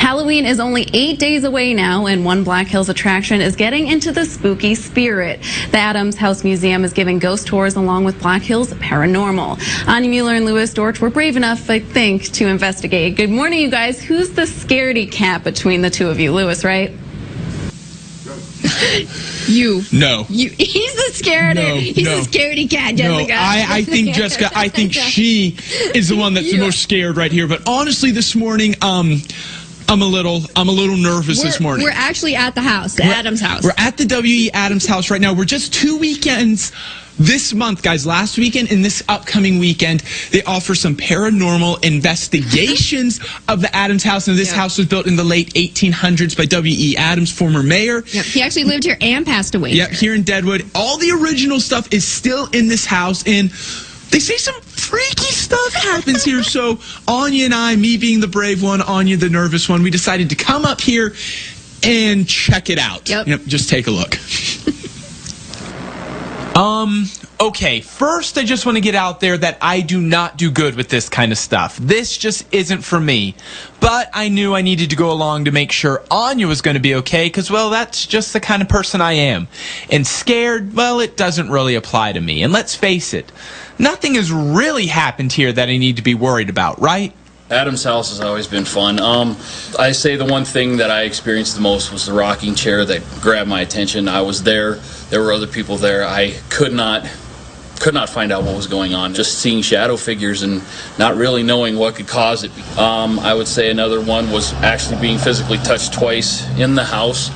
Halloween is only 8 days away now, and one Black Hills attraction is getting into the spooky spirit. The Adams House Museum is giving ghost tours along with Black Hills Paranormal. Anya, Mueller, and DORTCH were brave enough, I think, to investigate. Good morning, you guys. Who's the scaredy cat between the two of you? Lewis, right? You. No. He's the scaredy. No, he's no. the scaredy cat, Jessica. No, I think Jessica, I think she is the one that's the most scared right here. But honestly, this morning, I'm a little nervous this morning. We're actually at the house, the Adams house. We're at the W.E. Adams house right now. We're just 2 weekends this month, guys. Last weekend and this upcoming weekend, they offer some paranormal investigations of the Adams house. And this house was built in the late 1800s by W.E. Adams, former mayor. Yep. He actually lived here and passed away. Yep, here in Deadwood. All the original stuff is still in this house, and they say some freaky stuff happens here. So Anya and I, me being the brave one, Anya the nervous one, we decided to come up here and check it out. Yep. Just take a look. Okay, first I just want to get out there that I do not do good with this kind of stuff. This just isn't for me. But I knew I needed to go along to make sure Anya was going to be okay, because, well, that's just the kind of person I am. And scared, well, it doesn't really apply to me. And let's face it, nothing has really happened here that I need to be worried about, right? Adam's house has always been fun. I say the one thing that I experienced the most was the rocking chair that grabbed my attention. I was there. There were other people there. I could not find out what was going on. Just seeing shadow figures and not really knowing what could cause it. I would say another one was actually being physically touched twice in the house.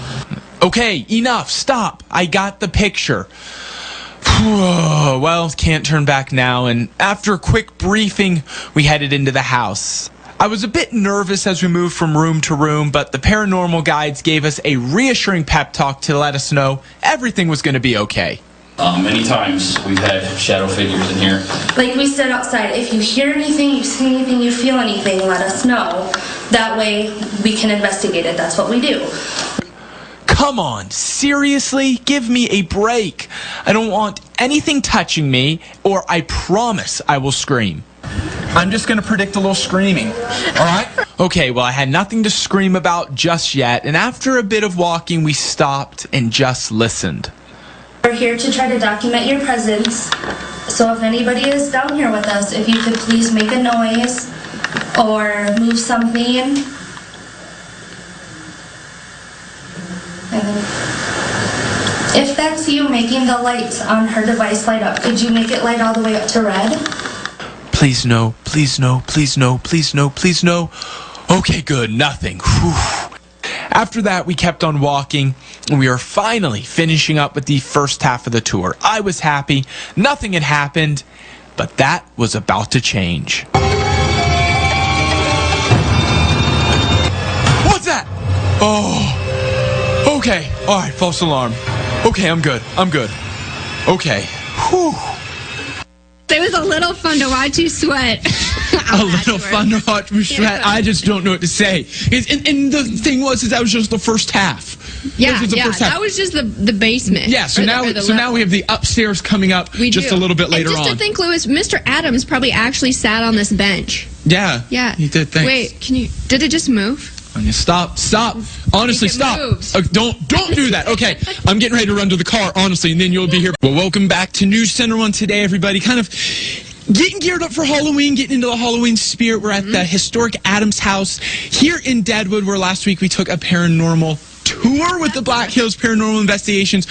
Okay, enough. Stop. I got the picture. Well, can't turn back now, and after a quick briefing, we headed into the house. I was a bit nervous as we moved from room to room, but the paranormal guides gave us a reassuring pep talk to let us know everything was going to be okay. Many times we've had shadow figures in here. Like we said outside, if you hear anything, you see anything, you feel anything, let us know. That way we can investigate it. That's what we do. Come on, seriously? Give me a break. I don't want anything touching me, or I promise I will scream. I'm just going to predict a little screaming, all right? Okay, well, I had nothing to scream about just yet, and after a bit of walking, we stopped and just listened. We're here to try to document your presence, so if anybody is down here with us, if you could please make a noise or move something. If that's you making the lights on her device light up, could you make it light all the way up to red? Please no, please no, please no, please no, please no. Okay, good, nothing. Whew. After that, we kept on walking, and we are finally finishing up with the first half of the tour. I was happy. Nothing had happened, but that was about to change. What's that? Oh. Okay, all right, false alarm. Okay, I'm good. Okay. Whew. It was a little fun to watch you sweat. A little fun to watch me sweat. I just don't know what to say. And the thing was, that was just the first half. Yeah, that was just the basement. Yeah, so now we have the upstairs coming up just a little bit later on. And just to think, Lewis, Mr. Adams probably actually sat on this bench. Yeah. Yeah. He did, thanks. Wait, did it just move? Stop. Honestly, stop. Don't do that. Okay, I'm getting ready to run to the car, honestly, and then you'll be here. Well, welcome back to News Center One today, everybody. Kind of getting geared up for Halloween, getting into the Halloween spirit. We're at the historic Adams house here in Deadwood, where last week we took a paranormal tour with the Black Hills Paranormal Investigations.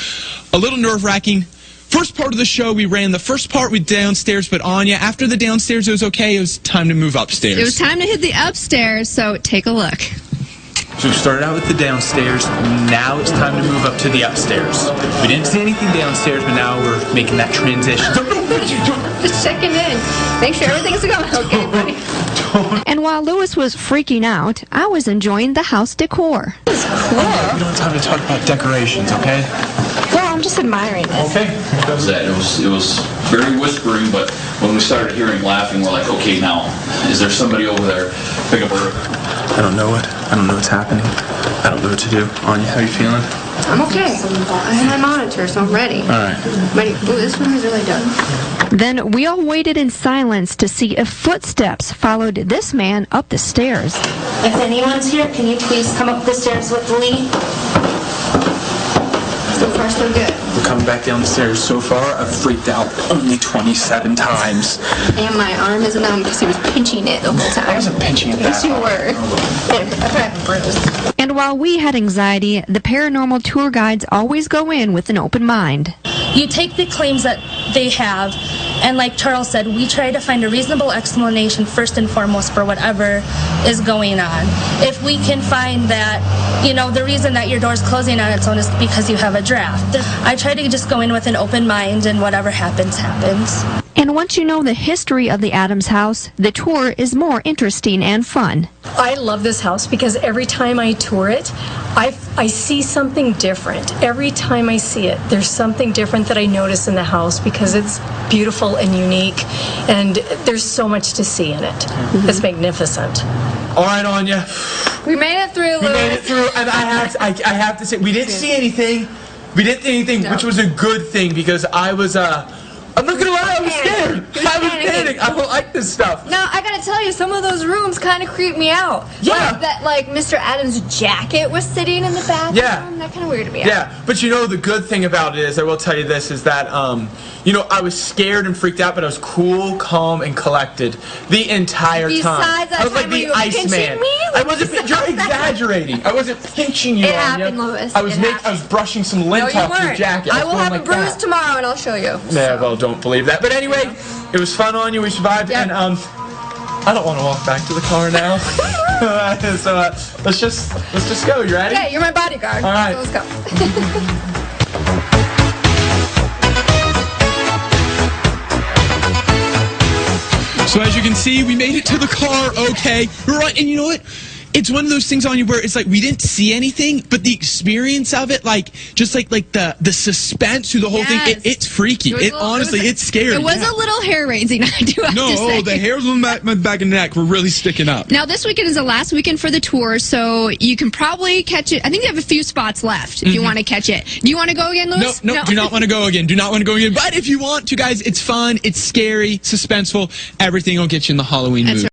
A little nerve-wracking. First part of the show, we ran the first part with downstairs, but Anya, after the downstairs, it was okay. It was time to move upstairs. It was time to hit the upstairs, so take a look. So we started out with the downstairs. Now it's time to move up to the upstairs. We didn't see anything downstairs, but now we're making that transition. Just checking in. Make sure everything's going okay, buddy. And while Lewis was freaking out, I was enjoying the house decor. We don't have time to talk about decorations, okay? Well, I'm just admiring this. Okay. It was very whispering, but when we started hearing laughing, we're like, okay, now, is there somebody over there? Pick up her. I don't know what's happening. I don't know what to do. Anya, how are you feeling? I'm okay. I have my monitor, so I'm ready. All right. Ready. Ooh, this room is really dark. Then we all waited in silence to see if footsteps followed this man up the stairs. If anyone's here, can you please come up the stairs with Lee? So far, so good. We're coming back down the stairs. So far, I've freaked out only 27 times. And my arm is numb because he was pinching it the whole time. I wasn't pinching it that Yes, you hard. were. I have a bruise. And while we had anxiety, the paranormal tour guides always go in with an open mind. You take the claims that they have, and like Charles said, we try to find a reasonable explanation first and foremost for whatever is going on. If we can find that, you know, the reason that your door's closing on its own is because you have a draft. I try to just go in with an open mind, and whatever happens, happens. And once you know the history of the Adams house, the tour is more interesting and fun. I love this house because every time I tour it, I see something different. Every time I see it, there's something different that I notice in the house because it's beautiful and unique, and there's so much to see in it. It's magnificent. All right, Anya. We made it through, We made it through, and I have to say, we didn't see anything. We didn't see anything, which was a good thing because I was, I'm not gonna lie, I was scared. I was panicking. I don't like this stuff. Now, I gotta tell you, some of those rooms kind of creep me out. Yeah. Like Mr. Adams' jacket was sitting in the bathroom. Yeah. That kind of weirded me out. Yeah, but you know the good thing about it is, I will tell you this, is that, you know, I was scared and freaked out, but I was cool, calm, and collected the entire time. Besides that I was like time when the you were Iceman. pinching me? I wasn't. You're exaggerating. I wasn't pinching you, It Anya. happened, Louis. I was It happened. I was brushing some lint No, you off your weren't. jacket. I will was going have a like bruise that. tomorrow, and I'll show you. Yeah, well, don't believe that. But anyway, it was fun, Anya. We survived, Yep. and I don't want to walk back to the car now. So let's just go. You ready? Okay, you're my bodyguard. All right. So let's go. So as you can see, we made it to the car okay. We're right, and you know what? It's one of those things on you where it's like we didn't see anything, but the experience of it, like just like the suspense through the whole thing, it's freaky. It's scary. It was a little hair-raising, I do have to say. The hairs on my back and neck were really sticking up. Now, this weekend is the last weekend for the tour, so you can probably catch it. I think they have a few spots left if you want to catch it. Do you want to go again, Louis? No, do not want to go again. Do not want to go again. But if you want to, guys, it's fun, it's scary, suspenseful. Everything will get you in the Halloween mood.